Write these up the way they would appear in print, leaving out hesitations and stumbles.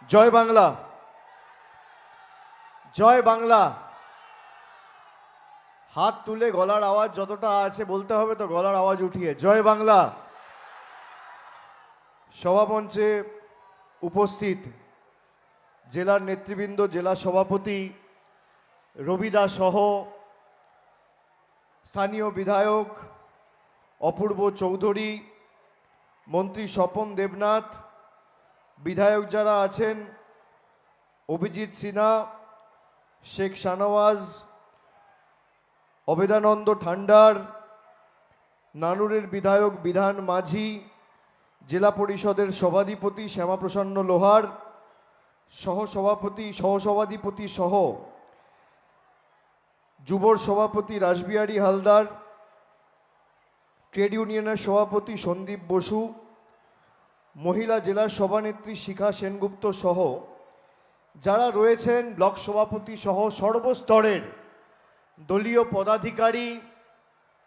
জয় বাংলা, জয় বাংলা। হাত তুলে গলার আওয়াজ যতটা আছে বলতে হবে তো, গলার আওয়াজ উঠিয়ে জয় বাংলা। সভামঞ্চে উপস্থিত জেলার নেতৃবৃন্দ, জেলা সভাপতি রবিদা সহ স্থানীয় বিধায়ক অপূর্ব চৌধুরী, মন্ত্রী স্বপন দেবনাথ, বিধায়ক যারা আছেন অভিজিৎ সিনহা, শেখ শাহনওয়াজ, অবেদানন্দ ঠান্ডার, নানুরের বিধায়ক বিধান মাঝি, জেলা পরিষদের সভাধিপতি শ্যামাপ্রসন্ন লোহার, সহসভাধিপতি সহ যুবর সভাপতি রাসবিহারী হালদার, ট্রেড ইউনিয়নের সভাপতি সন্দীপ বসু, মহিলা জেলার সভানেত্রী শিখা সেনগুপ্ত সহ যারা রয়েছেন, ব্লক সভাপতি সহ সর্বস্তরের দলীয় পদাধিকারী,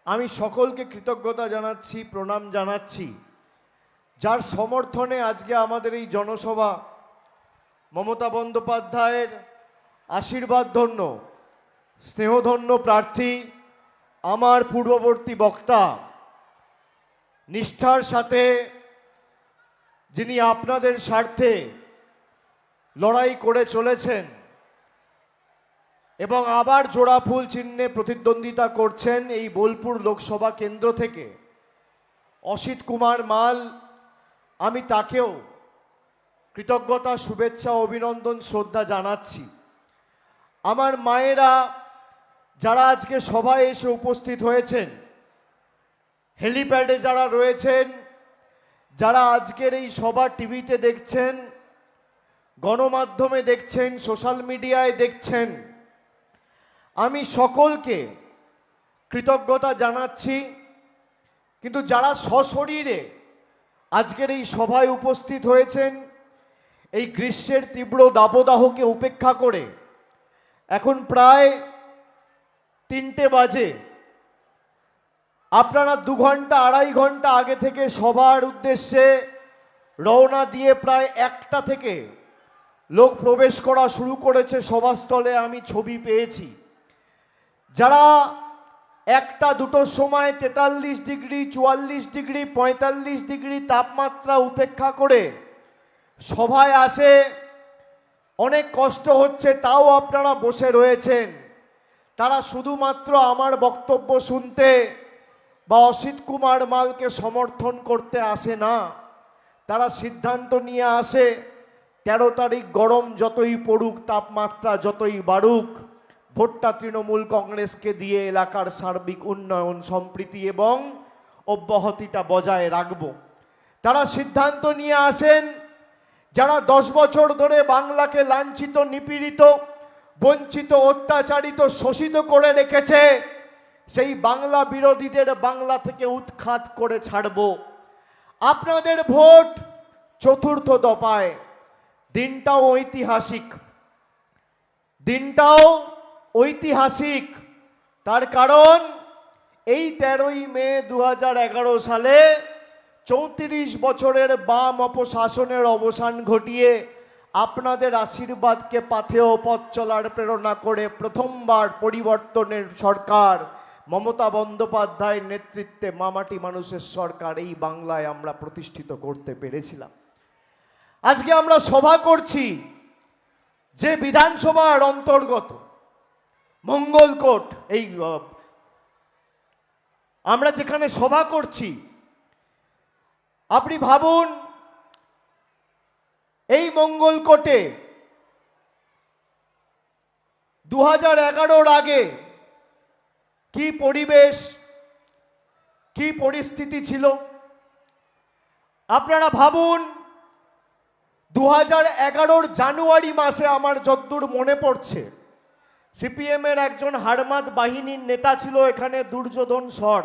আমি সকলকে কৃতজ্ঞতা জানাচ্ছি, প্রণাম জানাচ্ছি। যার সমর্থনে আজকে আমাদের এই জনসভা, মমতা বন্দ্যোপাধ্যায়ের আশীর্বাদধন্য স্নেহধন্য প্রার্থী, আমার পূর্ববর্তী বক্তা, নিষ্ঠার সাথে যিনি আপনাদের স্বার্থে লড়াই করে চলেছেন এবং আবার জোড়া ফুল চিহ্নে প্রতিদ্বন্দ্বিতা করছেন এই বোলপুর লোকসভা কেন্দ্র থেকে অসিত কুমার মাল, আমি তাকেও কৃতজ্ঞতা, শুভেচ্ছা, অভিনন্দন, শ্রদ্ধা জানাচ্ছি। আমার মায়েরা যারা আজকে সভায় এসে উপস্থিত হয়েছেন, হেলিপ্যাডে যারা রয়েছেন, যারা আজকের এই সভা টিভিতে দেখছেন, গণমাধ্যমে দেখছেন, সোশ্যাল মিডিয়ায় দেখছেন, আমি সকলকে কৃতজ্ঞতা জানাচ্ছি। কিন্তু যারা সশরীরে আজকের এই সভায় উপস্থিত হয়েছেন, এই গ্রীষ্মের তীব্র দাবদাহকে উপেক্ষা করে, এখন প্রায় 3টে বাজে, আপনারা 2 ঘন্টা 2.5 ঘন্টা আগে থেকে সভার উদ্দেশ্যে রওনা দিয়ে প্রায় 1টা থেকে লোক প্রবেশ করা শুরু করেছে সভাস্থলে, আমি ছবি পেয়েছি। যারা 1টা 2টোর সময় 43 ডিগ্রি, 44 ডিগ্রি, 45 ডিগ্রি তাপমাত্রা উপেক্ষা করে সভায় আসে, অনেক কষ্ট হচ্ছে, তাও আপনারা বসে রয়েছেন। তারা শুধুমাত্র আমার বক্তব্য শুনতে বা অসিত কুমার মালকে সমর্থন করতে আসে না, তারা সিদ্ধান্ত নিয়ে আসে 13 তারিখ গরম যতই পড়ুক, তাপমাত্রা যতই বাড়ুক, ভোটটা তৃণমূল কংগ্রেসকে দিয়ে এলাকার সার্বিক উন্নয়ন, সম্প্রীতি এবং অব্যাহতিটা বজায় রাখব। তারা সিদ্ধান্ত নিয়ে আসেন যারা 10 বছর ধরে বাংলাকে লাঞ্ছিত, নিপীড়িত, বঞ্চিত, অত্যাচারিত, শোষিত করে রেখেছে, সেই বাংলা বিরোধীদের বাংলা থেকে উৎখাত করে ছাড়ব। আপনাদের ভোট 4র্থ দফায়, দিনটাও ঐতিহাসিক, দিনটাও ঐতিহাসিক। তার কারণ এই 13ই মে 2011 সালে 34 বছরের বাম অপশাসনের অবসান ঘটিয়ে আপনাদের আশীর্বাদকে পাথেয় পথ চলার প্রেরণা করে প্রথমবার পরিবর্তনের সরকার, মমতা বন্দ্যোপাধ্যায়ের নেতৃত্বে মামাটি মানুষের সরকার এই বাংলায় আমরা প্রতিষ্ঠিত করতে পেরেছিলাম। আজকে আমরা সভা করছি যে বিধানসভার অন্তর্গত মঙ্গলকোট, এই আমরা যেখানে সভা করছি, আপনি ভাবুন এই মঙ্গলকোটে 2011 আগে কি পরিবেশ, কি পরিস্থিতি ছিল। আপনারা ভাবুন 2011 জানুয়ারি মাসে, আমার যতদূর মনে পড়ছে, সিপিএম এর একজন হারমাদ বাহিনীর নেতা ছিল এখানে, দুর্যোধন সর,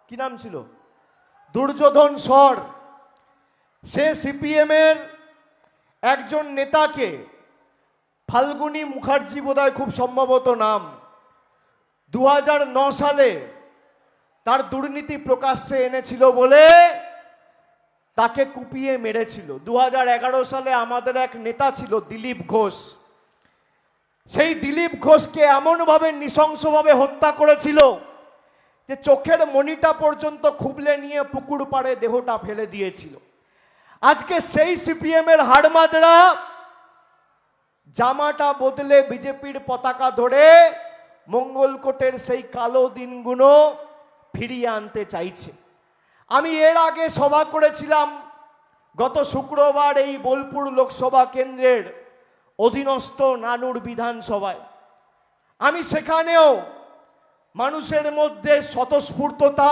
কি নাম ছিল, দুর্যোধন সর। সে সিপিএম এর একজন নেতাকে, ফাল্গুনী মুখার্জি বোধহয় খুব সম্ভবত নাম, 2009 সালে তার দুর্নীতি প্রকাশ্যে এনেছিল বলে তাকে কুপিয়ে মেরেছিল। 2011 সালে আমাদের এক নেতা ছিল দিলীপ ঘোষ, সেই দিলীপ ঘোষকে এমনভাবে নৃশংসভাবে হত্যা করেছিল যে চোখের মণিটা পর্যন্ত খুবলে নিয়ে পুকুর পাড়ে দেহটা ফেলে দিয়েছিল। আজকে সেই সিপিএম এর হাড়মাদরা জামাটা বদলে বিজেপির পতাকা ধরে মঙ্গলকোটের সেই কালো দিনগুলো ফিরিয়ে আনতে চাইছে। আমি এর আগে সভা করেছিলাম গত শুক্রবার এই বোলপুর লোকসভা কেন্দ্রের অধীনস্থ নানুর বিধানসভায়। আমি সেখানেও মানুষের মধ্যে স্বতঃস্ফূর্ততা,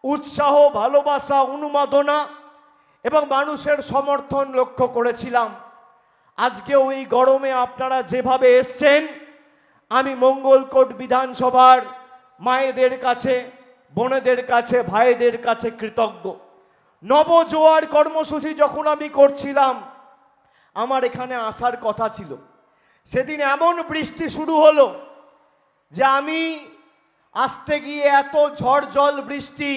উৎসাহ, ভালোবাসা, উন্মাদনা এবং মানুষের সমর্থন লক্ষ্য করেছিলাম। আজকেও এই গরমে আপনারা যেভাবে এসছেন, আমি মঙ্গলকোট বিধানসভার মায়েদের কাছে, বোনেদের কাছে, ভাইদের কাছে কৃতজ্ঞ। নবজোয়ার কর্মসূচি যখন আমি করছিলাম, আমার এখানে আসার কথা ছিল। সেদিন এমন বৃষ্টি শুরু হলো যে আমি আসতে গিয়ে এত ঝড় জল বৃষ্টি,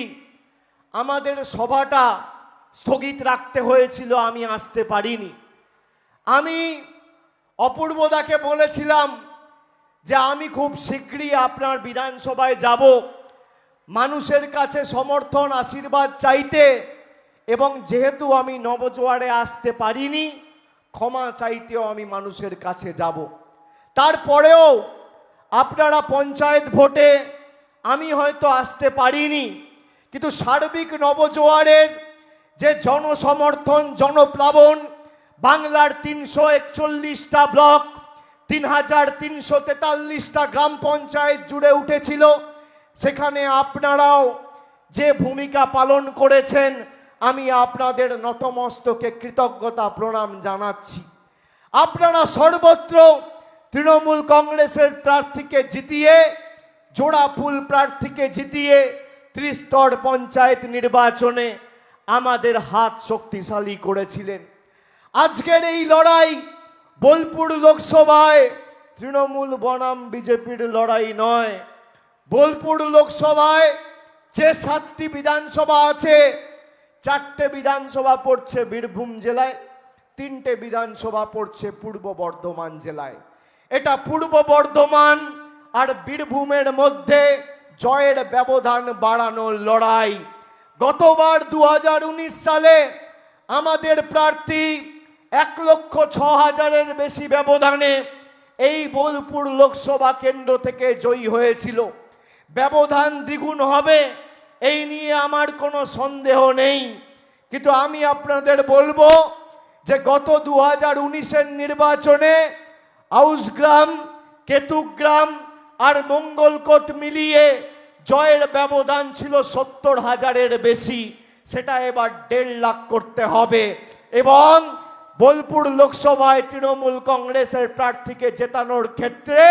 আমাদের সভাটা স্থগিত রাখতে হয়েছিল, আমি আসতে পারিনি। আমি অপূর্বদাকে বলেছিলাম যে আমি খুব শীঘ্রই আপনার বিধানসভায় যাব মানুষের কাছে সমর্থন, আশীর্বাদ চাইতে, এবং যেহেতু আমি নবজোয়ারে আসতে পারিনি, ক্ষমা চাইতেও আমি মানুষের কাছে যাব। তারপরেও আপনারা পঞ্চায়েত ভোটে আমি হয়তো আসতে পারিনি, কিন্তু সার্বিক নবজোয়ারের যে জনসমর্থন, জনপ্লাবন, বাংলার 341টা ব্লক, 3343টা গ্রাম পঞ্চায়েত জুড়ে উঠেছিল, সেখানে আপনারাও যে ভূমিকা পালন করেছেন, আমি আপনাদের নতমস্তকে কৃতজ্ঞতা প্রণাম জানাচ্ছি। আপনারা সর্বত্র তৃণমূল কংগ্রেসের প্রার্থীকে জিতিয়ে, জোড়াফুল প্রার্থীকে জিতিয়ে ত্রিস্তর পঞ্চায়েত নির্বাচনে আমাদের হাত শক্তিশালী করেছিলেন। আজকের এই লড়াই বোলপুর লোকসভায় তৃণমূল বনাম বিজেপির লড়াই নয়। বোলপুর লোকসভায় যে 7টি বিধানসভা আছে, 4টে বিধানসভা পড়ছে বীরভূম জেলায়, 3টে বিধানসভা পড়ছে পূর্ব বর্ধমান জেলায়। এটা পূর্ব বর্ধমান আর বীরভূমের মধ্যে জয়ের ব্যবধান বাড়ানোর লড়াই। গতবার 2019 সালে আমাদের প্রার্থী 1,06,000-এর বেশি ব্যবধানে এই বোলপুর লোকসভা কেন্দ্র থেকে জয়ী হয়েছিল। ব্যবধান দ্বিগুণ হবে এই নিয়ে আমার কোনো সন্দেহ নেই, কিন্তু আমি আপনাদের বলবো যে গত 2019-এর নির্বাচনে আউসগ্রাম, কেতুগ্রাম আর মঙ্গলকোট মিলিয়ে জয়ের ব্যবধান ছিল 70,000-এর বেশি। সেটা এবার 1.5 লাখ করতে হবে, এবং বোলপুর লোকসভায় তৃণমূল কংগ্রেসের প্রার্থীকে জেতানোর ক্ষেত্রে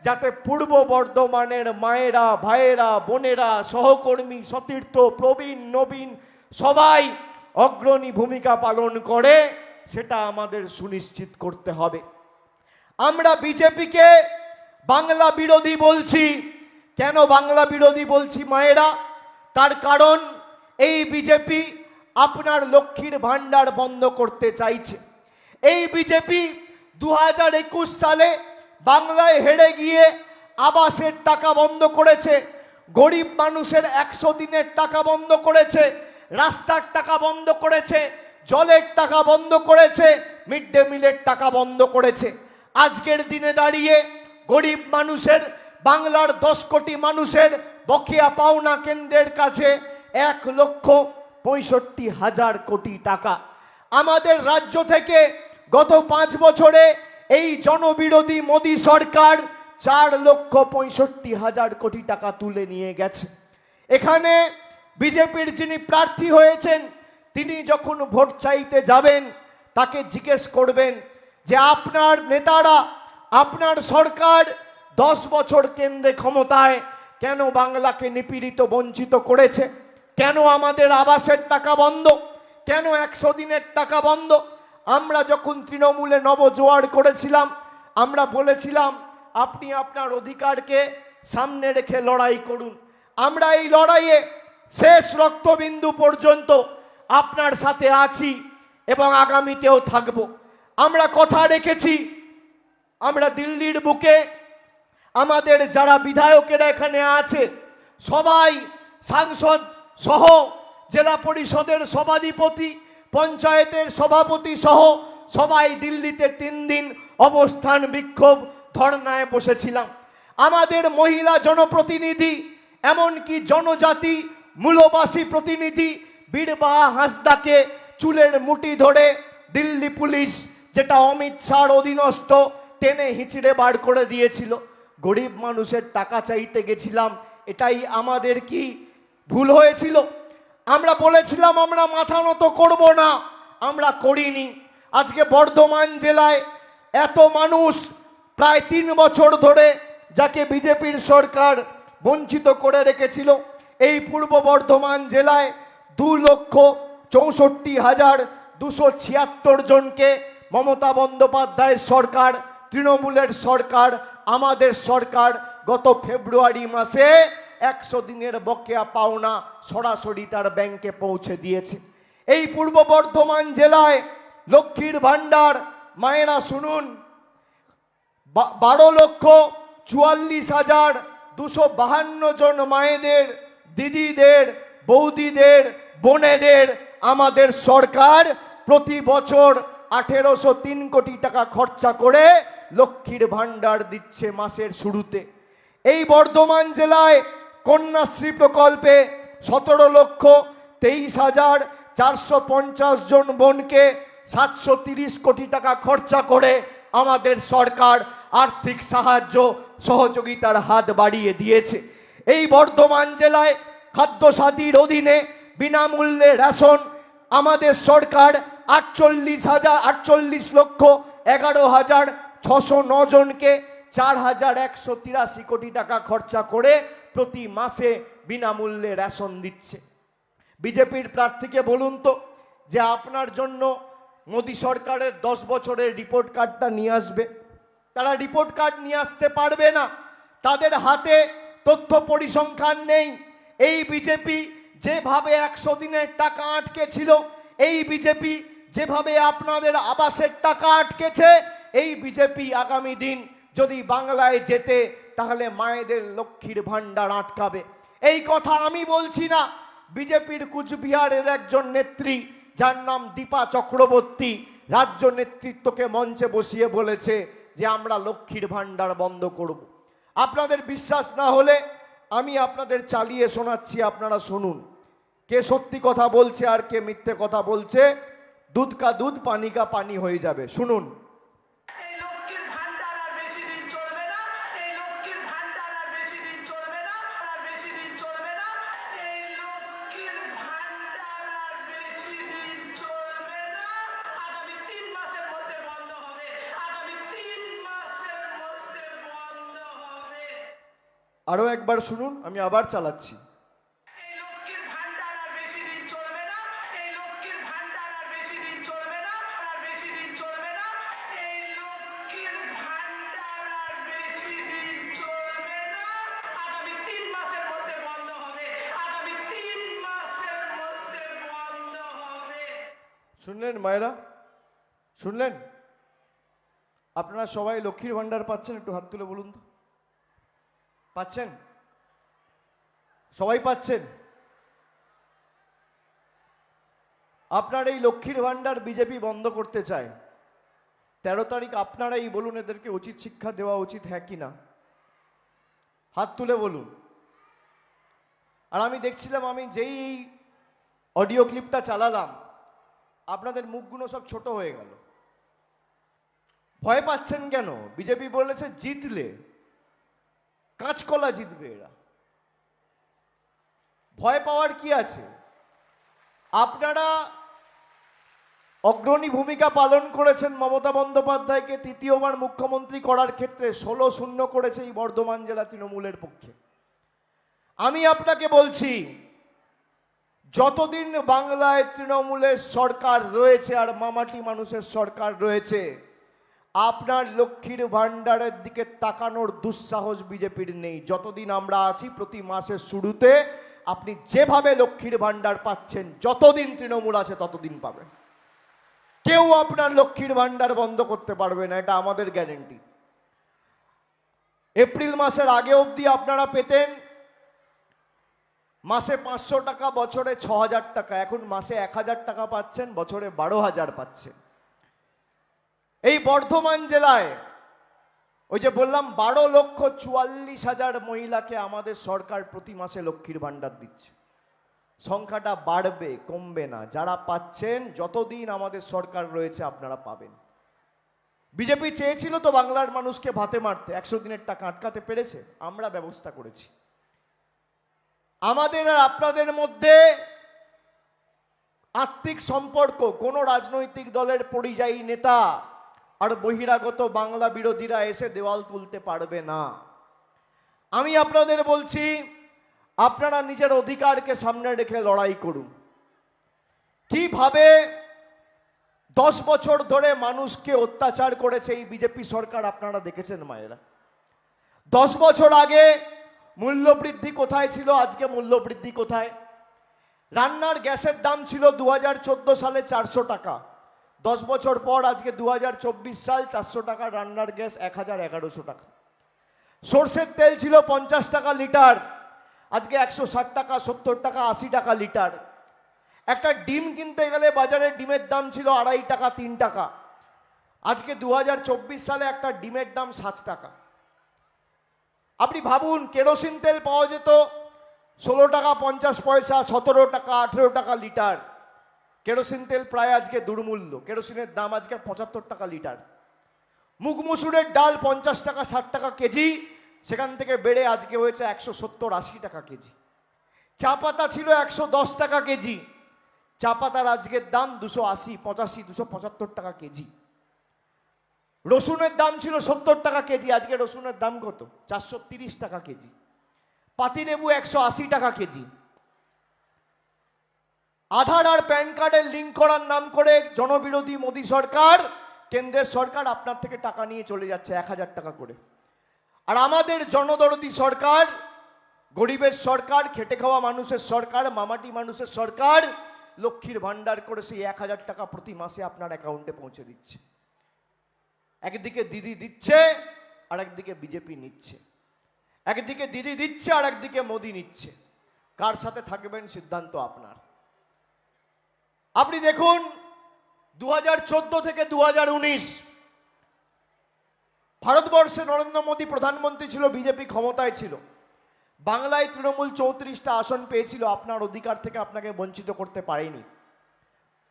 যাতে পূর্ব বর্ধমানের মায়েরা, ভাইয়েরা, বোনেরা, সহকর্মী, সতীর্থ, প্রবীণ, নবীন সবাই অগ্রণী ভূমিকা পালন করে, সেটা আমাদের সুনিশ্চিত করতে হবে। আমরা বিজেপিকে বাংলা বিরোধী বলছি। কেন বাংলা বিরোধী বলছি মায়েরা? তার কারণ এই বিজেপি আপনার লক্ষ্মীর ভান্ডার বন্ধ করতে চাইছে। এই বিজেপি 2021 সালে বাংলায় হেরে গিয়ে আবাসের টাকা বন্ধ করেছে, গরিব মানুষের 100 দিনের টাকা বন্ধ করেছে, রাস্তার টাকা বন্ধ করেছে, জলের টাকা বন্ধ করেছে, মিড ডে মিলের টাকা বন্ধ করেছে। আজকের দিনে দাঁড়িয়ে গরিব মানুষের, বাংলার 10 কোটি মানুষের বকেয়া পাওনা কেন্দ্রের কাছে 1,65,000 কোটি টাকা। আমাদের রাজ্য থেকে গত 5 বছরে এই জনবিরোধী মোদী সরকার 4,65,000 কোটি টাকা তুলে নিয়ে গেছে। এখানে বিজেপির যিনি প্রার্থী হয়েছেন, তিনি যখন ভোট চাইতে যাবেন, তাকে জিজ্ঞেস করবেন যে আপনার নেতারা, আপনার সরকার 10 বছর কেন্দ্রে ক্ষমতায় কেন বাংলাকে নিপীড়িত, বঞ্চিত করেছে? কেন আমাদের আবাসের টাকা বন্ধ? কেন 100 দিনের টাকা বন্ধ? আমরা যখন তৃণমূলে নবজোয়ার করেছিলাম, আমরা বলেছিলাম আপনি আপনার অধিকারকে সামনে রেখে লড়াই করুন। আমরা এই লড়াইয়ে শেষ রক্তবিন্দু পর্যন্ত আপনার সাথে আছি এবং আগামীতেও থাকব। আমরা কথা রেখেছি, আমরা দিল্লির বুকে আমাদের যারা বিধায়কেরা এখানে আছে সবাই, সাংসদ সহ, জেলা পরিষদের সভাধিপতি, পঞ্চায়েতের সভাপতি সহ সবাই দিল্লিতে 3 দিন অবস্থান বিক্ষোভ ধর্নায় বসেছিলাম। আমাদের মহিলা জনপ্রতিনিধি, এমনকি জনজাতি মূলবাসী প্রতিনিধি বীরবাহা হাঁসদাকে চুলের মুঠি ধরে দিল্লি পুলিশ, যেটা অমিত শাহর অধীনস্থ, টেনে হিঁচড়ে বার করে দিয়েছিল। গরিব মানুষের টাকা চাইতে গেছিলাম, এটাই আমাদের কি ভুল হয়েছিল? আমরা বলেছিলাম আমরা মাথা নত করব না, আমরা করিনি। আজকে বর্ধমান জেলায় এত মানুষ প্রায় 3 বছর ধরে যাকে বিজেপির সরকার বঞ্চিত করে রেখেছিল, এই পূর্ব বর্ধমান জেলায় 2,64,276 জনকে মমতা বন্দ্যোপাধ্যায়ের সরকার, তৃণমূলের সরকার, আমাদের সরকার গত ফেব্রুয়ারি মাসে 100 দিনের বকেয়া পাওনা সরাসরি তার ব্যাংকে পৌঁছে দিয়েছে। এই পূর্ব বর্ধমান জেলায় লক্ষ্মীর ভাণ্ডার, মায়েরা শুনুন, 12,44,252 জন মায়েদের, দিদিদের, বৌদিদের, বোনেদের আমাদের সরকার প্রতি বছর 1803 কোটি টাকা খরচা করে লক্ষ্মীর ভাণ্ডার দিচ্ছে মাসের শুরুতে। এই বর্ধমান জেলায় কন্যাশ্রী প্রকল্পে 17,23,450 জন বোনকে 730 কোটি টাকা খরচা করে আমাদের সরকার আর্থিক সাহায্য সহযোগিতার হাত বাড়িয়ে দিয়েছে। এই বর্ধমান জেলায় খাদ্যসাথীর অধীনে বিনামূল্যে রেশন আমাদের সরকার 48,11,609 জনকে 4,183 কোটি টাকা খরচা করে প্রতি মাসে বিনামূল্যে রেশন দিচ্ছে। বিজেপির প্রার্থীকে বলুন তো যে আপনার জন্য মোদী সরকারের 10 বছরের রিপোর্ট কার্ডটা নিয়ে আসবে। তারা রিপোর্ট কার্ড নিয়ে আসতে পারবে না, তাদের হাতে তথ্য পরিসংখ্যান নেই। এই বিজেপি যেভাবে 100 দিনের টাকা আটকে ছিল, এই বিজেপি যেভাবে আপনাদের আবাসের টাকা আটকেছে, এই বিজেপি আগামী দিন যদি বাংলায় যেতে তাহলে মায়েদের লক্ষ্মীর ভাণ্ডার আটকাবে। এই কথা আমি বলছি না, বিজেপির কুচবিহারের একজন নেত্রী যার নাম দীপা চক্রবর্তী রাজ্য নেতৃত্বকে মঞ্চে বসিয়ে বলেছে যে আমরা লক্ষ্মীর ভাণ্ডার বন্ধ করব। আপনাদের বিশ্বাস না হলে আমি আপনাদের চালিয়ে শোনাচ্ছি, আপনারা শুনুন কে সত্যি কথা বলছে আর কে মিথ্যে কথা বলছে। দুধ কা দুধ, পানি কা পানি হয়ে যাবে, শুনুন। আরো একবার শুনুন, আমি আবার চালাচ্ছি। শুনলেন মায়েরা, শুনলেন? আপনারা সবাই লক্ষ্মীর ভাণ্ডার পাচ্ছেন? একটু হাত তুলে বলুন তো, পাচ্ছেন? সবাই পাচ্ছেন? আপনার এই লক্ষ্মীর ভাণ্ডার বিজেপি বন্ধ করতে চায়। 13 তারিখ আপনারাই বলুন এদেরকে উচিত শিক্ষা দেওয়া উচিত, হ্যাঁ কি না? হাত তুলে বলুন। আর আমি দেখছিলাম, আমি যেই অডিও ক্লিপটা চালালাম আপনাদের মুখগুলো সব ছোট হয়ে গেল। ভয় পাচ্ছেন কেন? বিজেপি বলেছে জিতলে কাঁচকলা জিতবে এরা, ভয় পাওয়ার কি আছে? আপনারা অগ্রণী ভূমিকা পালন করেছেন মমতা বন্দ্যোপাধ্যায়কে তৃতীয়বার মুখ্যমন্ত্রী করার ক্ষেত্রে। 16-0 করেছে এই বর্ধমান জেলা তৃণমূলের পক্ষে। আমি আপনাকে বলছি, যতদিন বাংলায় তৃণমূলের সরকার রয়েছে আর মামাটি মানুষের সরকার রয়েছে, আপনার লক্ষ্মীর ভাণ্ডারের দিকে তাকানোর দুঃসাহস বিজেপির নেই। যতদিন আমরা আছি প্রতি মাসের শুরুতে আপনি যেভাবে লক্ষ্মীর ভাণ্ডার পাচ্ছেন, যতদিন তৃণমূল আছে ততদিন পাবেন। কেউ আপনার লক্ষ্মীর ভাণ্ডার বন্ধ করতে পারবে না, এটা আমাদের গ্যারেন্টি। এপ্রিল মাসের আগে অবধি আপনারা পেতেন মাসে 500 টাকা, বছরে 6000 টাকা। এখন মাসে 1000 টাকা পাচ্ছেন, বছরে 12,000 পাচ্ছেন। এই বর্ধমান জেলায় ওই যে বললাম 12,44,000 মহিলাকে আমাদের সরকার প্রতি মাসে লক্ষ্মীর ভাণ্ডার দিচ্ছে। সংখ্যাটা বাড়বে, কমবে না। যারা পাচ্ছেন, যতদিন আমাদের সরকার রয়েছে আপনারা পাবেন। বিজেপি চেয়েছিল তো বাংলার মানুষকে ভাতে মারতে, 100 দিনের টাকা আটকাতে পেরেছে? আমরা ব্যবস্থা করেছি। আমাদের আর আপনাদের মধ্যে আত্মিক সম্পর্ক, কোনো রাজনৈতিক দলের পরিযায়ী নেতা আর বহিরাগত বাংলা বিরোধীরা এসে দেওয়াল তুলতে পারবে না। আমি আপনাদের বলছি, আপনারা নিজের অধিকারকে সামনে রেখে লড়াই করুন। কিভাবে 10 বছর ধরে মানুষকে অত্যাচার করেছে এই বিজেপি সরকার আপনারা দেখেছেন মায়েরা। 10 বছর আগে মূল্যবৃদ্ধি কোথায় ছিল, আজকে মূল্যবৃদ্ধি কোথায়? রান্নার গ্যাসের দাম ছিল 2014 সালে 400 টাকা। 10 বছর পর আজকে 2024 সাল, 400 টাকা রান্নার গ্যাস 1100 টাকা। সরষের তেল ছিল 50 টাকা লিটার, আজকে 160 টাকা, 70 টাকা, 80 টাকা লিটার। একটা ডিম কিনতে গেলে বাজারে ডিমের দাম ছিল 2.5 টাকা, 3 টাকা। আজকে 2024 সালে একটা ডিমের দাম 7 টাকা। আপনি ভাবুন, কেরোসিন তেল পাওয়া যেত 16 টাকা 50 পয়সা, 17 টাকা, 18 টাকা লিটার। কেরোসিন তেল প্রায় আজকে দুর্মূল্য, কেরোসিনের দাম আজকে 75 টাকা লিটার। মুগ মসুরের ডাল 50 টাকা 60 টাকা কেজি, সেখান থেকে বেড়ে আজকে হয়েছে 170-80 টাকা কেজি। চা পাতা ছিল 110 টাকা কেজি, চা পাতার আজকের দাম 280, 85, 275 টাকা কেজি। রসুনের দাম ছিল 70 টাকা কেজি, আজকে রসুনের দাম কত? 430 টাকা কেজি। পাতিলেবু 180 টাকা কেজি। আধার আর প্যান কার্ডের লিঙ্ক করার নাম করে জনবিরোধী মোদী সরকার, কেন্দ্রের সরকার আপনার থেকে টাকা নিয়ে চলে যাচ্ছে 1000 টাকা করে। আর আমাদের জনদরদী সরকার, গরিবের সরকার, খেটে খাওয়া মানুষের সরকার, মামাটি মানুষের সরকার লক্ষ্মীর ভাণ্ডার করে সেই 1000 টাকা প্রতি মাসে আপনার অ্যাকাউন্টে পৌঁছে দিচ্ছে। একদিকে দিদি দিচ্ছে আর একদিকে বিজেপি নিচ্ছে। একদিকে দিদি দিচ্ছে আর একদিকে মোদি নিচ্ছে। কার সাথে থাকবেন সিদ্ধান্ত আপনার। আপনি দেখুন 2014 থেকে 2019 ভারতবর্ষে নরেন্দ্র মোদী প্রধানমন্ত্রী ছিল, বিজেপি ক্ষমতায় ছিল। বাংলায় তৃণমূল 34টা আসন পেয়েছিল। আপনার অধিকার থেকে আপনাকে বঞ্চিত করতে পারেনি।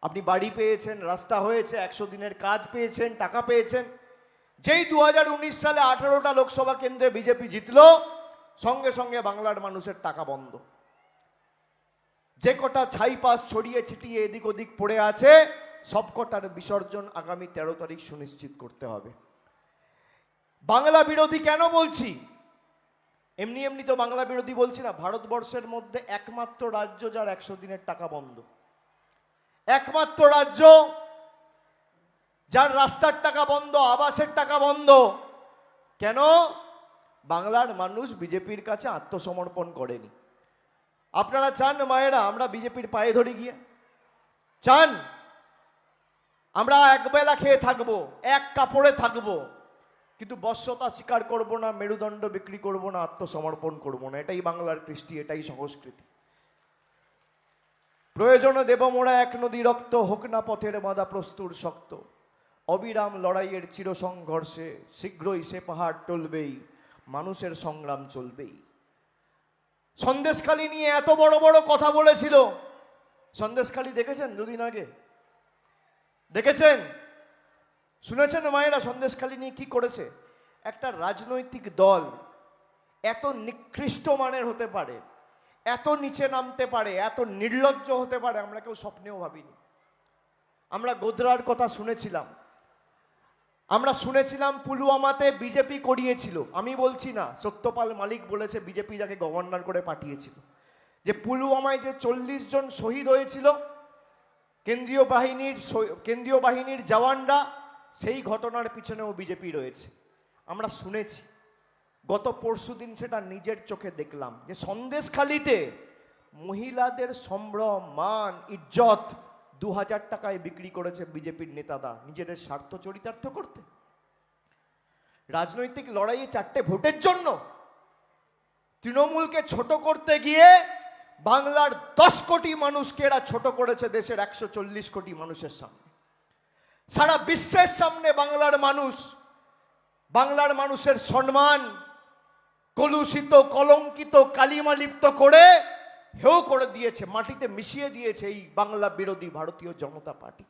আপনি বাড়ি পেয়েছেন, রাস্তা হয়েছে, 100 দিনের কাজ পেয়েছেন, টাকা পেয়েছেন। যেই 2019 সালে 18টা লোকসভা কেন্দ্রে বিজেপি জিতল, সঙ্গে সঙ্গে বাংলার মানুষের টাকা বন্ধ। যে কটা ছাই পাস ছড়িয়ে ছিটিয়ে এদিক ওদিক পড়ে আছে, সবকটার বিসর্জন আগামী 13 তারিখ সুনিশ্চিত করতে হবে। বাংলা বিরোধী কেন বলছি? এমনি এমনি তো বাংলা বিরোধী বলছি না। ভারতবর্ষের মধ্যে একমাত্র রাজ্য যার 100 দিনের টাকা বন্ধ, একমাত্র রাজ্য যার রাস্তার টাকা বন্ধ, আবাসের টাকা বন্ধ। কেন? বাংলার মানুষ বিজেপির কাছে আত্মসমর্পণ করেনি। আপনারা চান মায়েরা আমরা বিজেপির পায়ে ধরে গিয়ে? চান আমরা একবেলা খেয়ে থাকবো, এক কাপড়ে থাকবো, কিন্তু বশ্যতা স্বীকার করব না, মেরুদণ্ড বিক্রি করব না, আত্মসমর্পণ করব না? এটাই বাংলার কৃষ্টি, এটাই সংস্কৃতি। প্রয়োজনে দেব মোরা এক নদী রক্ত, হোক না পথের বাঁধা প্রস্তুর শক্ত। অবিরাম লড়াইয়ের চির সংঘর্ষে শীঘ্রই সে পাহাড় টলবেই, মানুষের সংগ্রাম চলবেই। সন্দেশখালী নিয়ে এত বড় বড় কথা বলেছিল। সন্দেশখালী দেখেছেন দুদিন আগে? দেখেছেন? শুনেছেন মায়েরা সন্দেশখালী নিয়ে কি করেছে? একটা রাজনৈতিক দল এত নিকৃষ্ট মানের হতে পারে, এত নিচে নামতে পারে, এত নির্লজ্জ হতে পারে, আমরা কেউ স্বপ্নেও ভাবিনি। আমরা গোধরার কথা শুনেছিলাম, আমরা শুনেছিলাম পুলওয়ামাতে বিজেপি করিয়েছিল। আমি বলছি না, সত্যপাল মালিক বলেছে বিজেপি যাকে গভর্নর করে পাঠিয়েছিল, যে পুলওয়ামায় যে 40 জন শহীদ হয়েছিল কেন্দ্রীয় বাহিনীর জওয়ানরা, সেই ঘটনার পিছনেও বিজেপি রয়েছে। আমরা শুনেছি। গত পরশুদিন সেটা নিজের চোখে দেখলাম যে সন্দেশখালীতে মহিলাদের সম্ভ্রম, মান, ইজ্জত 2000 টাকায় বিক্রি করেছে বিজেপির নেতারা নিজেদের স্বার্থ চরিতার্থ করতে। রাজনৈতিক লড়াইয়ে 4টে ভোটের জন্য তৃণমূলকে ছোট করতে গিয়ে বাংলার 10 কোটি মানুষকে এরা ছোট করেছে দেশের 140 কোটি মানুষের সামনে। সারা বিশ্বের সামনে বাংলার মানুষের সম্মান কলুষিত, কলঙ্কিত, কালিমালিপ্ত করে হেও করে দিয়েছে, মাটিতে মিশিয়ে দিয়েছে এই বাংলা বিরোধী ভারতীয় জনতা পার্টি।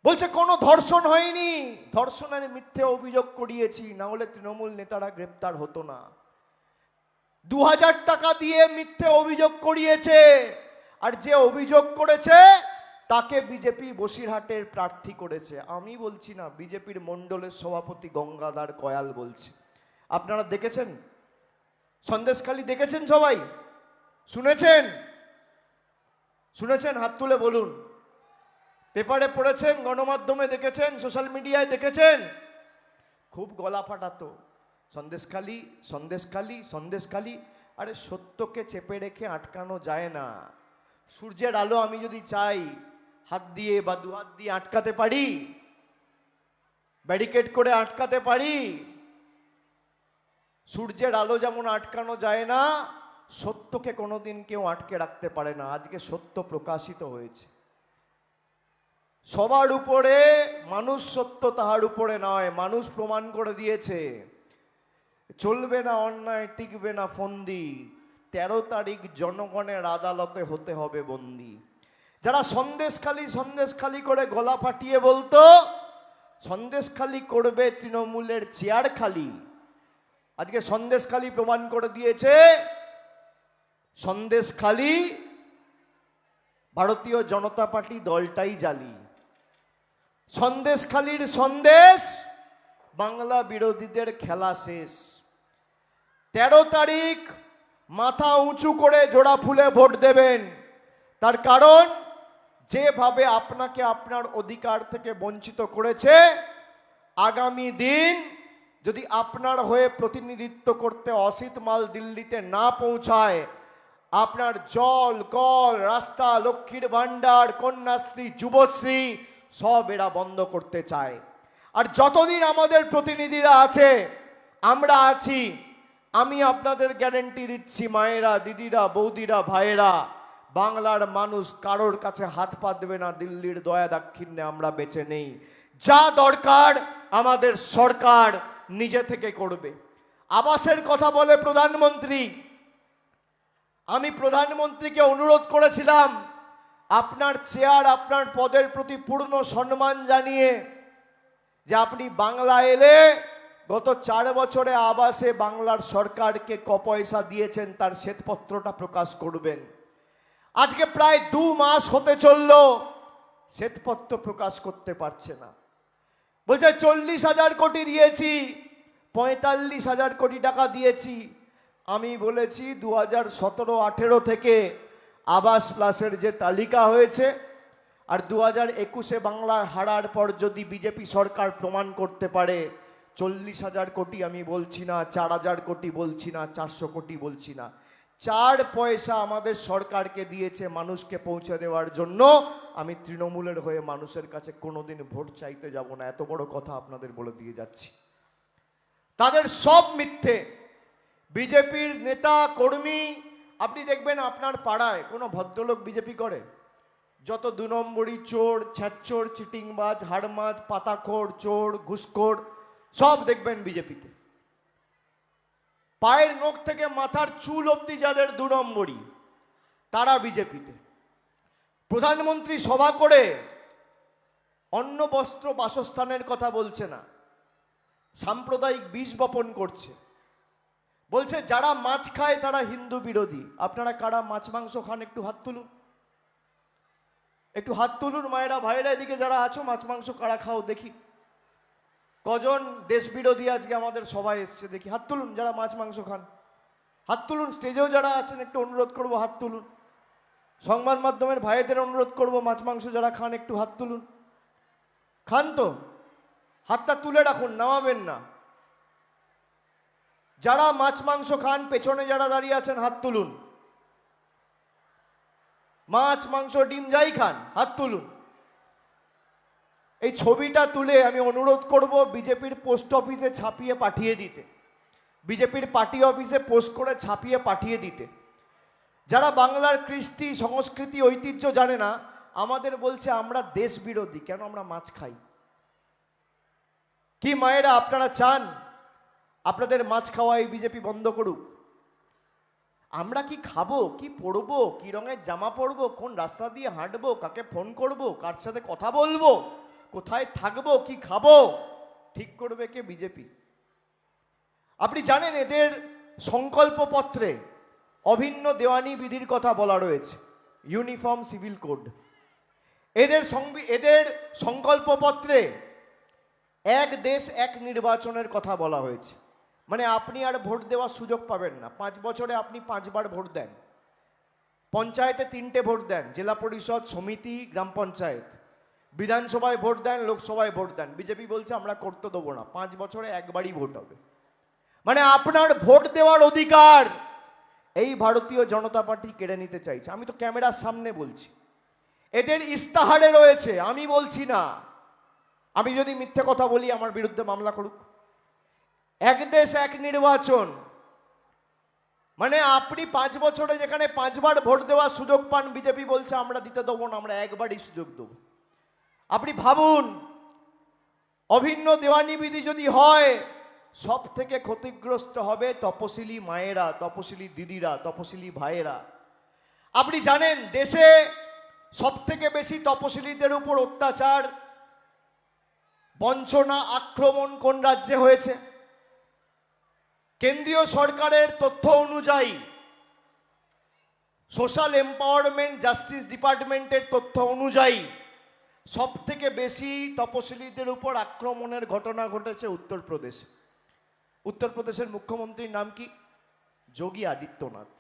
বলছে কোনো ধর্ষণ হয়নি, ধর্ষণের মিথ্যে অভিযোগ করিয়েছি, না হলে তৃণমূল নেতারা গ্রেপ্তার হতো না। 2000 টাকা দিয়ে মিথ্যে অভিযোগ করিয়েছে, আর যে অভিযোগ করেছে তাকে বিজেপি বসিরহাটের প্রার্থী করেছে। আমি বলছি না, বিজেপির মণ্ডলের সভাপতি গঙ্গাধর কয়াল বলছে। আপনারা দেখেছেন সন্দেশখালি? দেখেছেন সবাই? শুনেছেন? হাত তুলে বলুন। পেপারে পড়েছেন, গণমাধ্যমে দেখেছেন, সোশ্যাল মিডিয়ায় দেখেছেন? খুব গলা ফাটাতো, সন্দেশখালি সন্দেশখালি সন্দেশখালি। আরে সত্যকে চেপে রেখে আটকানো যায় না। সূর্যের আলো আমি যদি চাই হাত দিয়ে বা দুহাত দিয়ে আটকাতে পারি, ব্যারিকেড করে আটকাতে পারি। সূর্যের আলো যেমন আটকানো যায় না, সত্যকে কোনোদিন কেউ আটকে রাখতে পারে না। আজকে সত্য প্রকাশিত হয়েছে। সবার উপরে মানুষ সত্য, তাহার উপরে নয়। মানুষ প্রমাণ করে দিয়েছে চলবে না অন্যায়, টিকবে না ফন্দি। 13 তারিখ জনগণের আদালতে হতে হবে বন্দি। যারা সন্দেশখালি করে গলা ফাটিয়ে বলতো সন্দেশখালি করবে তৃণমূলের চেয়ার খালি, আজকে সন্দেশখালি প্রমাণ করে দিয়েছে সন্দেশখালি ভারতীয় জনতা পার্টি দলটাই জালি। সন্দেশখালির সন্দেশ, বাংলা বিরোধীদের খেলা শেষ। 13 তারিখ মাথা উঁচু করে জোড়া ফুলে ভোট দেবেন। তার কারণ যেভাবে আপনাকে আপনার অধিকার থেকে বঞ্চিত করেছে, আগামী দিন যদি আপনার হয়ে প্রতিনিধিত্ব করতে অসিত মাল দিল্লিতে না পৌঁছায়, আপনার জল, কল, রাস্তা, লক্ষ্মীর ভান্ডার, কন্যাশ্রী, যুবশ্রী সব এরা বন্ধ করতে চায়। আর যতদিন আমাদের প্রতিনিধিরা আছে, আমরা আছি, আমি আপনাদের গ্যারেন্টি দিচ্ছি, মায়েরা, দিদিরা, বৌদিরা, ভাইয়েরা, বাংলার মানুষ কারোর কাছে হাত পাতবে না। দিল্লির দয়া দাক্ষিণ্যে আমরা বেঁচে নেই। যা দরকার আমাদের সরকার নিজে থেকে করবে। আবাসের কথা বলে প্রধানমন্ত্রী, আমি প্রধানমন্ত্রীকে অনুরোধ করেছিলাম আপনার চেয়ার, আপনার পদের প্রতি পূর্ণ সম্মান জানিয়ে যে আপনি বাংলা এলে গত 4 বছরে আবাসে বাংলার সরকারকে ক পয়সা দিয়েছেন তার শ্বেতপত্রটা প্রকাশ করবেন। আজকে প্রায় 2 মাস হতে চলল, শ্বেতপত্র প্রকাশ করতে পারছে না। বলছে 40,000 কোটি দিয়েছি, 45,000 কোটি টাকা দিয়েছি। আমি বলেছি 2017-18 থেকে আবাস প্লাসের যে তালিকা হয়েছে, আর 2021-এ বাংলায় হারার পর যদি বিজেপি সরকার প্রমাণ করতে পারে 40,000 কোটি আমি বলছি না, 4,000 কোটি বলছি না, 400 কোটি বলছি না, 4 পয়সা আমাদের সরকারকে দিয়েছে মানুষকে পৌঁছে দেওয়ার জন্য, আমি তৃণমূলের হয়ে মানুষের কাছে কোনোদিন ভোট চাইতে যাব না। এত বড় কথা আপনাদের বলে দিয়ে যাচ্ছি। তাদের সব মিথ্যে। বিজেপির নেতা কর্মী, আপনি দেখবেন আপনার পাড়ায় কোনো ভদ্রলোক বিজেপি করে? যত 2 নম্বরই চোর, ছ্যাঁচোর, চিটিংবাজ, হাড়মাজ, পাতাখোর, চোর, ঘুষখোর সব দেখবেন বিজেপিতে। পায়ের নখ থেকে মাথার চুল অবধি যাদের 2 নম্বরই, তারা বিজেপিতে। প্রধানমন্ত্রী সভা করে অন্ন, বস্ত্র, বাসস্থানের কথা বলছে না, সাম্প্রদায়িক বীজ বপন করছে। বলছে যারা মাছ খায় তারা হিন্দু বিরোধী। আপনারা কারা মাছ মাংস খান একটু হাত তুলুন, একটু হাত তুলুন মায়েরা, ভাইরা, এদিকে যারা আছো মাছ মাংস কারা খাও দেখি। কজন দেশ বিরোধী আজকে আমাদের সবাই এসছে দেখি? হাত তুলুন যারা মাছ মাংস খান, হাত তুলুন। স্টেজেও যারা আছেন একটু অনুরোধ করবো হাত তুলুন। সংবাদ মাধ্যমের ভাইদের অনুরোধ করবো মাছ মাংস যারা খান একটু হাত তুলুন। খান তো? হাতটা তুলে রাখুন, নামাবেন না। যারা মাছ মাংস খান পেছনে যারা দাঁড়িয়ে আছেন হাত তুলুন। মাছ মাংস ডিম যাই খান, হাত তুলুন। এই ছবিটা তুলে আমি অনুরোধ করব বিজেপির পোস্ট অফিসে ছাপিয়ে পাঠিয়ে দিতে, বিজেপির পার্টি অফিসে পোস্ট করে ছাপিয়ে পাঠিয়ে দিতে। যারা বাংলার কৃষ্টি সংস্কৃতি ঐতিহ্য জানে না, আমাদের বলছে আমরা দেশ বিরোধী, কেন আমরা মাছ খাই? কি মায়েরা আপনারা চান আপনাদের মাছ খাওয়া এই বিজেপি বন্ধ করুক? আমরা কি খাবো, কি পরবো, কি রঙের জামা পরবো, কোন রাস্তা দিয়ে হাঁটবো, কাকে ফোন করব, কার সাথে কথা বলবো, কোথায় থাকবো, কি খাবো, ঠিক করবে কে? বিজেপি। আপনি জানেন এদের সংকল্পপত্রে অভিন্ন দেওয়ানি বিধির কথা বলা রয়েছে, ইউনিফর্ম সিভিল কোড। এদের সংকল্পপত্রে এক দেশ এক নির্বাচনের কথা বলা হয়েছে। মানে আপনি আর ভোট দেওয়ার সুযোগ পাবেন না। 5 বছরে আপনি 5 বার ভোট দেন, পঞ্চায়েতে 3টে ভোট দেন, জেলা পরিষদ, সমিতি, গ্রাম পঞ্চায়েত, বিধানসভায় ভোট দেন, লোকসভায় ভোট দেন। বিজেপি বলছে আমরা করতে দেবো না, 5 বছরে একবারই ভোট হবে। মানে আপনার ভোট দেওয়ার অধিকার এই ভারতীয় জনতা পার্টি কেড়ে নিতে চাইছে। আমি তো ক্যামেরার সামনে বলছি, এদের ইস্তাহারে রয়েছে, আমি বলছি না। আমি যদি মিথ্যে কথা বলি আমার বিরুদ্ধে মামলা করুক। এক দেশ এক নির্বাচন, মানে আপনি 5 বছরে যেখানে 5 বার ভোট দেওয়ার সুযোগ পান, বিজেপি বলছে আমরা দিতে দেবো না, আমরা একবারই সুযোগ দেবো। আপনি ভাবুন, অভিন্ন দেওয়ানি বিধি যদি হয়, সব থেকে ক্ষতিগ্রস্ত হবে তপশিলি মায়েরা, তপশিলি দিদিরা, তপশিলি ভাইয়েরা। আপনি জানেন দেশে সব থেকে বেশি তপশিলিদের উপর অত্যাচার, বঞ্চনা, আক্রমণ কোন রাজ্যে হয়েছে? কেন্দ্রীয় সরকারের তথ্য অনুযায়ী, সোশ্যাল এম্পাওয়ারমেন্ট জাস্টিস ডিপার্টমেন্টের তথ্য অনুযায়ী সব থেকে বেশি তপশিলীদের উপর আক্রমণের ঘটনা ঘটেছে উত্তরপ্রদেশে। উত্তরপ্রদেশের মুখ্যমন্ত্রীর নাম কি? যোগী আদিত্যনাথ।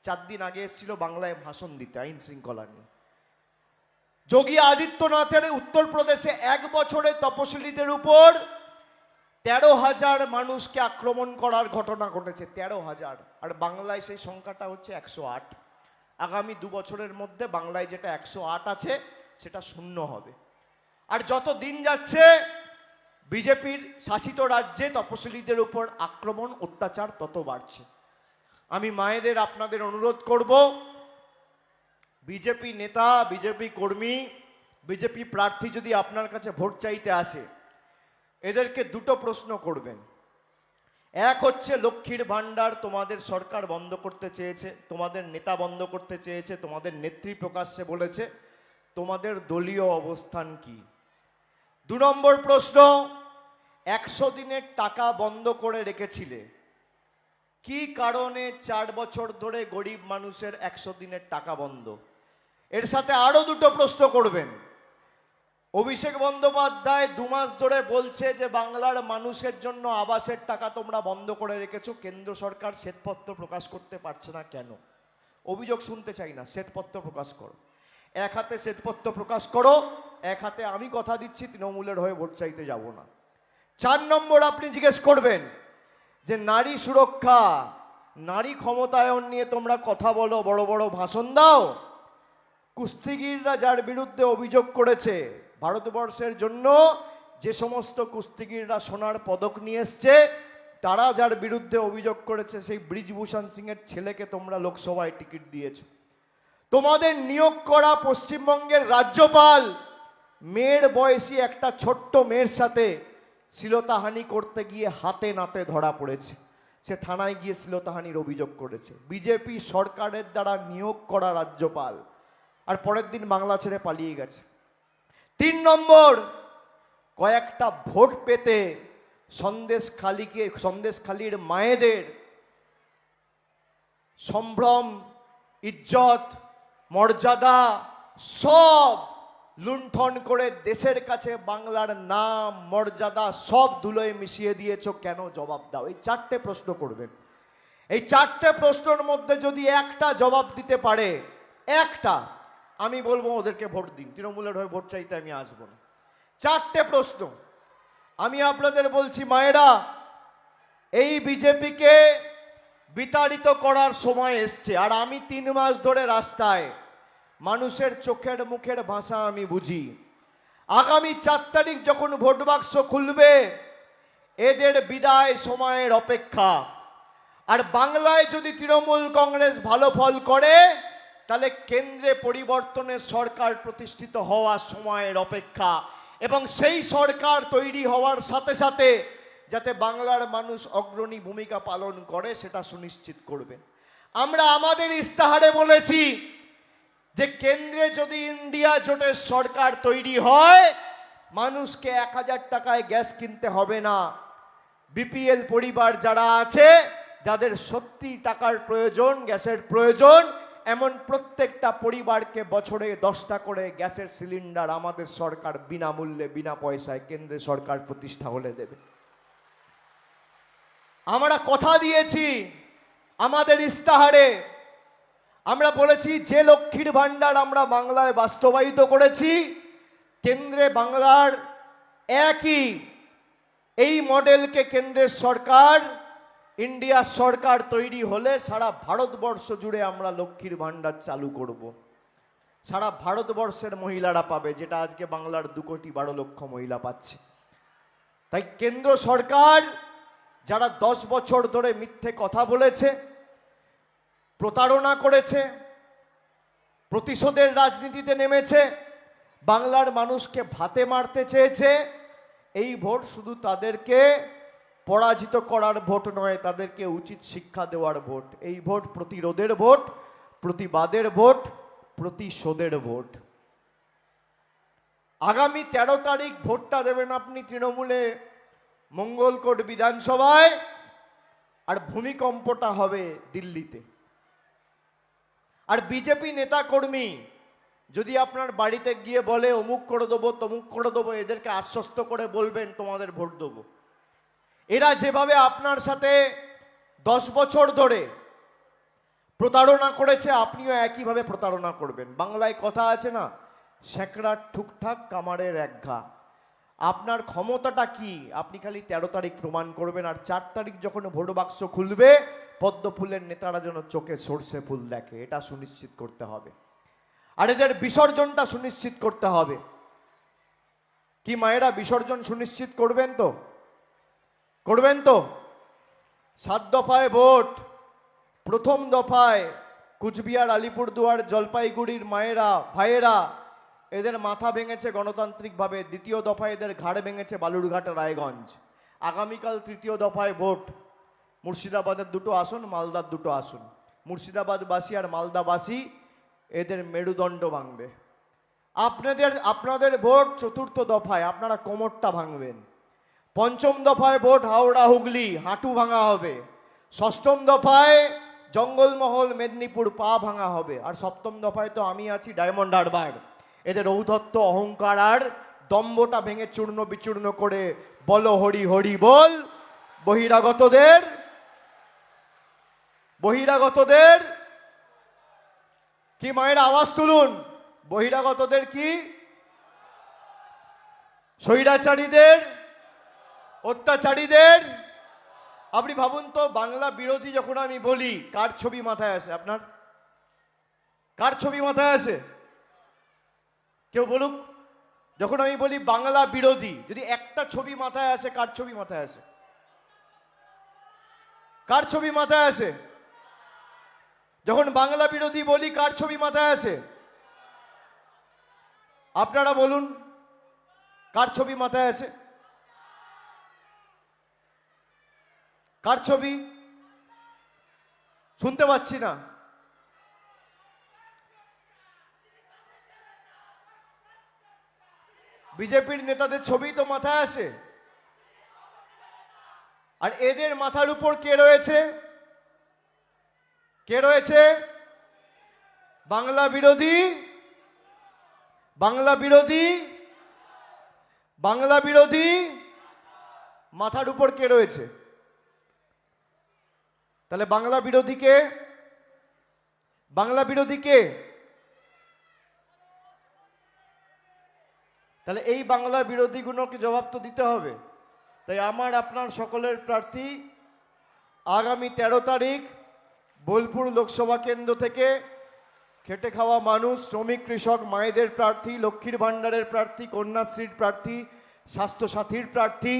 4 দিন আগে এসেছিল বাংলায় ভাষণ দিতে আইন শৃঙ্খলা নিয়ে। যোগী আদিত্যনাথের উত্তরপ্রদেশে 1 বছরে তপশিলীদের উপর 13,000 মানুষকে আক্রমণ করার ঘটনা ঘটেছে। 13,000। আর বাংলায় সেই সংখ্যাটা হচ্ছে 108। আগামী 2 বছরের মধ্যে বাংলায় যেটা 108 আছে সেটা 0 হবে। আর যত দিন যাচ্ছে বিজেপির শাসিত রাজ্যে তপশিলীদের উপর আক্রমণ, অত্যাচার তত বাড়ছে। আমি মায়েদের আপনাদের অনুরোধ করব, বিজেপি নেতা, বিজেপি কর্মী, বিজেপি প্রার্থী যদি আপনার কাছে ভোট চাইতে আসে, এদেরকে 2টো প্রশ্ন করবেন। এক হচ্ছে লক্ষ্মীর ভাণ্ডার তোমাদের সরকার বন্ধ করতে চেয়েছে, তোমাদের নেতা বন্ধ করতে চেয়েছে, তোমাদের নেত্রী প্রকাশ্যে বলেছে, তোমাদের দলীয় অবস্থান কি? 2 নম্বর প্রশ্ন, 100 দিনের টাকা বন্ধ করে রেখেছিলে, কি কারণে 4 বছর ধরে গরিব মানুষের 100 দিনের টাকা বন্ধ? এর সাথে আরো 2টো প্রশ্ন করবেন। অভিষেক বন্দ্যোপাধ্যায় 2 মাস ধরে বলছে যে বাংলার মানুষের জন্য আবাসের টাকা তোমরা বন্ধ করে রেখেছো, কেন্দ্র সরকার শ্বেতপত্র প্রকাশ করতে পারছে না কেন? অভিযোগ শুনতে চাই না, শ্বেতপত্র প্রকাশ করো। এক হাতে শ্বেতপত্র প্রকাশ করো, এক হাতে আমি কথা দিচ্ছি তৃণমূলের হয়ে ভোট চাইতে যাব না। 4 নম্বর আপনি জিজ্ঞেস করবেন যে নারী সুরক্ষা, নারী ক্ষমতায়ন নিয়ে তোমরা কথা বলো, বড় বড় ভাষণ দাও, কুস্তিগিররা যার বিরুদ্ধে অভিযোগ করেছে, ভারতবর্ষের জন্য যে সমস্ত কুস্তিগিররা সোনার পদক নিয়ে এসছে, তারা যার বিরুদ্ধে অভিযোগ করেছে সেই ব্রিজভূষণ সিং এর ছেলেকে তোমরা লোকসভায় টিকিট দিয়েছো। তোমাদের নিয়োগ করা পশ্চিমবঙ্গের রাজ্যপাল মেয়ের বয়সী একটা ছোট্ট মেয়ের সাথে শ্লীলতাহানি করতে গিয়ে হাতে নাতে ধরা পড়েছে। সে থানায় গিয়ে শ্লীলতাহানির অভিযোগ করেছে। বিজেপি সরকারের দ্বারা নিয়োগ করা রাজ্যপাল, আর পরের দিন বাংলা ছেড়ে পালিয়ে গেছে। 3 নম্বর, কয়েকটা ভোট পেতে সন্দেশখালীর মায়েদের সম্ভ্রম, ইজ্জত, মর্যাদা সব লুণ্ঠন করে দেশের কাছে বাংলার নাম, মর্যাদা সব ধুলোয় মিশিয়ে দিয়েছো, কেন? জবাব দাও। এই 4টে প্রশ্ন করবেন। এই 4টে প্রশ্নের মধ্যে যদি একটা জবাব দিতে পারে, একটা, আমি বলবো ওদেরকে ভোট দিন, তৃণমূলের হয়ে ভোট চাইতে আমি আসবো না। 4টে প্রশ্ন আমি আপনাদের বলছি, মায়েরা, এই বিজেপিকে বিতাড়িত করার সময় এসছে। আর আমি 3 মাস ধরে রাস্তায় মানুষের চোখের মুখের ভাষা আমি বুঝি। আগামী 4 তারিখ যখন ভোট বাক্স খুলবে, এদের বিদায় সময়ের অপেক্ষা। আর বাংলায় যদি তৃণমূল কংগ্রেস ভালো ফল করে, তাহলে কেন্দ্রে পরিবর্তনের সরকার প্রতিষ্ঠিত হওয়ার সময়ের অপেক্ষা। এবং সেই সরকার তৈরি হওয়ার সাথে সাথে যাতে বাংলার মানুষ অগ্রণী ভূমিকা পালন করে সেটা সুনিশ্চিত করবেন। আমরা আমাদের ইস্তাহারে বলেছি যে কেন্দ্রে যদি ইন্ডিয়া জোটের সরকার তৈরি হয়, মানুষকে 1000 টাকায় গ্যাস কিনতে হবে না। বিপিএল পরিবার যারা আছে, যাদের সত্যি টাকার প্রয়োজন, গ্যাসের প্রয়োজন, এমন প্রত্যেকটা পরিবারকে বছরে 10টা করে গ্যাসের সিলিন্ডার আমাদের সরকার বিনামূল্যে বিনা পয়সায় কেন্দ্রের সরকার প্রতিষ্ঠা হলে দেবে। আমরা কথা দিয়েছি আমাদের ইস্তাহারে, আমরা বলেছি যে লক্ষ্মীর ভাণ্ডার আমরা বাংলায় বাস্তবায়িত করেছি, কেন্দ্রে বাংলার একই এই মডেলকে কেন্দ্রের সরকার, ইন্ডিয়ার সরকার তৈরি হলে সারা ভারতবর্ষ জুড়ে আমরা লক্ষ্মীর ভাণ্ডার চালু করব। সারা ভারতবর্ষের মহিলারা পাবে, যেটা আজকে বাংলার 2,12,00,000 মহিলা পাচ্ছে। তাই কেন্দ্র সরকার যারা 10 বছর ধরে মিথ্যে কথা বলেছে, প্রতারণা করেছে, প্রতিশোধের রাজনীতিতে নেমেছে, বাংলার মানুষকে ভাতে মারতে চেয়েছে, এই ভোট শুধু তাদেরকে পরাজিত করার ভোট নয়, তাদেরকে উচিত শিক্ষা দেওয়ার ভোট। এই ভোট প্রতিরোধের ভোট, প্রতিবাদের ভোট, প্রতিশোধের ভোট। আগামী 13 তারিখ ভোটটা দেবেন আপনি তৃণমূলে মঙ্গলকোট বিধানসভায়, আর ভূমিকম্পটা হবে দিল্লিতে। আর বিজেপি নেতাকর্মী যদি আপনার বাড়িতে গিয়ে বলে অমুক করে দেবো তমুক করে দেবো, এদেরকে আশ্বস্ত করে বলবেন তোমাদের ভোট দেবো। এরা যেভাবে আপনার সাথে 10 বছর ধরে প্রতারণা করেছে, আপনিও একইভাবে প্রতারণা করবেন। বাংলায় কথা আছে না, স্যাঁকড়ার ঠুকঠাক কামারের একঘা। আপনার ক্ষমতাটা কি আপনি খালি 13 তারিখ প্রমাণ করবেন। আর 4 তারিখ যখন ভোট বাক্স খুলবে, পদ্ম ফুলের নেতারা যেন চোখে সর্ষে ফুল দেখে, এটা সুনিশ্চিত করতে হবে। আর এদের বিসর্জনটা সুনিশ্চিত করতে হবে। কি মায়েরা বিসর্জন সুনিশ্চিত করবেন তো? করবেন তো? 7 দফায় ভোট। প্রথম দফায় কুচবিহার, আলিপুরদুয়ার, জলপাইগুড়ির মায়েরা ভাইয়েরা এদের মাথা ভেঙেছে গণতান্ত্রিকভাবে। দ্বিতীয় দফায় এদের ঘাড় ভেঙেছে বালুরঘাট, রায়গঞ্জ। আগামীকাল তৃতীয় দফায় ভোট। মুর্শিদাবাদের 2টো আসন, মালদার 2টো আসন। মুর্শিদাবাদবাসী আর মালদাবাসী এদের মেরুদণ্ড ভাঙবে। আপনাদের ভোট চতুর্থ দফায়, আপনারা কোমরটা ভাঙবেন। পঞ্চম দফায় ভোট হাওড়া হুগলি, হাঁটু ভাঙা হবে। ষষ্ঠম দফায় জঙ্গলমহল, মেদিনীপুর, পা ভাঙা হবে। আর সপ্তম দফায় তো আমি আছি, ডায়মন্ড হারবার। এদের ঔদ্ধত্য, অহংকার আর দম্ভটা ভেঙে চূর্ণ বিচূর্ণ করে বলো হরি হরি বল। বহিরাগতদের কি মায়ের আওয়াজ তুলুন। বহিরাগতদের কি? স্বৈরাচারীদের, অত্যাচারীদের। আপনি ভাবুন তো, বাংলা বিরোধী যখন আমি বলি, কার ছবি মাথায় আসে আপনার? কার ছবি মাথায় আসে? কেউ বলুক। যখন আমি বলি বাংলা বিরোধী, যদি একটা ছবি মাথায় আসে, কার ছবি মাথায় আসে? কার ছবি মাথায় আসে? যখন বাংলা বিরোধী বলি, কার ছবি মাথায় আসে? আপনারা বলুন, কার ছবি মাথায় আসে? কার ছবি? শুনতে পাচ্ছি না। বিজেপির নেতাদের ছবি তো মাথায় আসে। আর এদের মাথার উপর কে রয়েছে? কে রয়েছে? বাংলা বিরোধী। বাংলা বিরোধী। বাংলা বিরোধী মাথার উপর কে রয়েছে? তাহলে বাংলা বিরোধী কে? বাংলা বিরোধী কে? তাহলে এই বাংলা বিরোধীগুলোকে জবাব তো দিতে হবে। তাই আমার আপনার সকলের প্রার্থী আগামী 13 তারিখ বোলপুর লোকসভা কেন্দ্র থেকে খেটে খাওয়া মানুষ, শ্রমিক, কৃষক, মায়েদের প্রার্থী, লক্ষ্মীর ভাণ্ডারের প্রার্থী, কন্যাশ্রীর প্রার্থী, স্বাস্থ্যসাথীর প্রার্থী,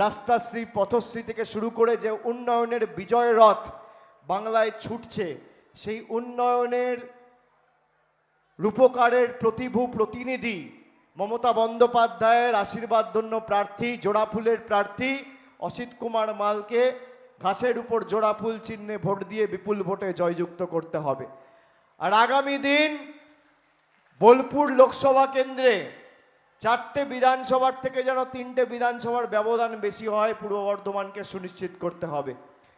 রাস্তাশ্রী, পথশ্রী থেকে শুরু করে যে উন্নয়নের বিজয় রথ বাংলায় ছুটছে, সেই উন্নয়নের রূপকারের প্রতিনিধি মমতা বন্দ্যোপাধ্যায়ের আশীর্বাদধন্য প্রার্থী, জোড়াফুলের প্রার্থী অসিত কুমার মালকে ঘাসের উপর জোড়াফুল চিহ্নে ভোট দিয়ে বিপুল ভোটে জয়যুক্ত করতে হবে। আর আগামী দিন বোলপুর লোকসভা কেন্দ্রে 4টে বিধানসভার থেকে যেন 3টে বিধানসভার ব্যবধান বেশি হয়, পূর্ব বর্ধমানকে সুনিশ্চিত করতে হবে।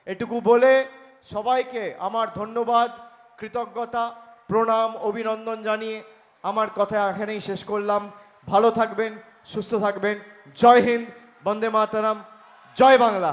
এটুকু বলে সবাইকে আমার ধন্যবাদ, কৃতজ্ঞতা, প্রণাম, অভিনন্দন জানিয়ে আমার কথা এখানেই শেষ করলাম। ভালো থাকবেন, সুস্থ থাকবেন। জয় হিন্দ, বন্দে মাতরম, জয় বাংলা।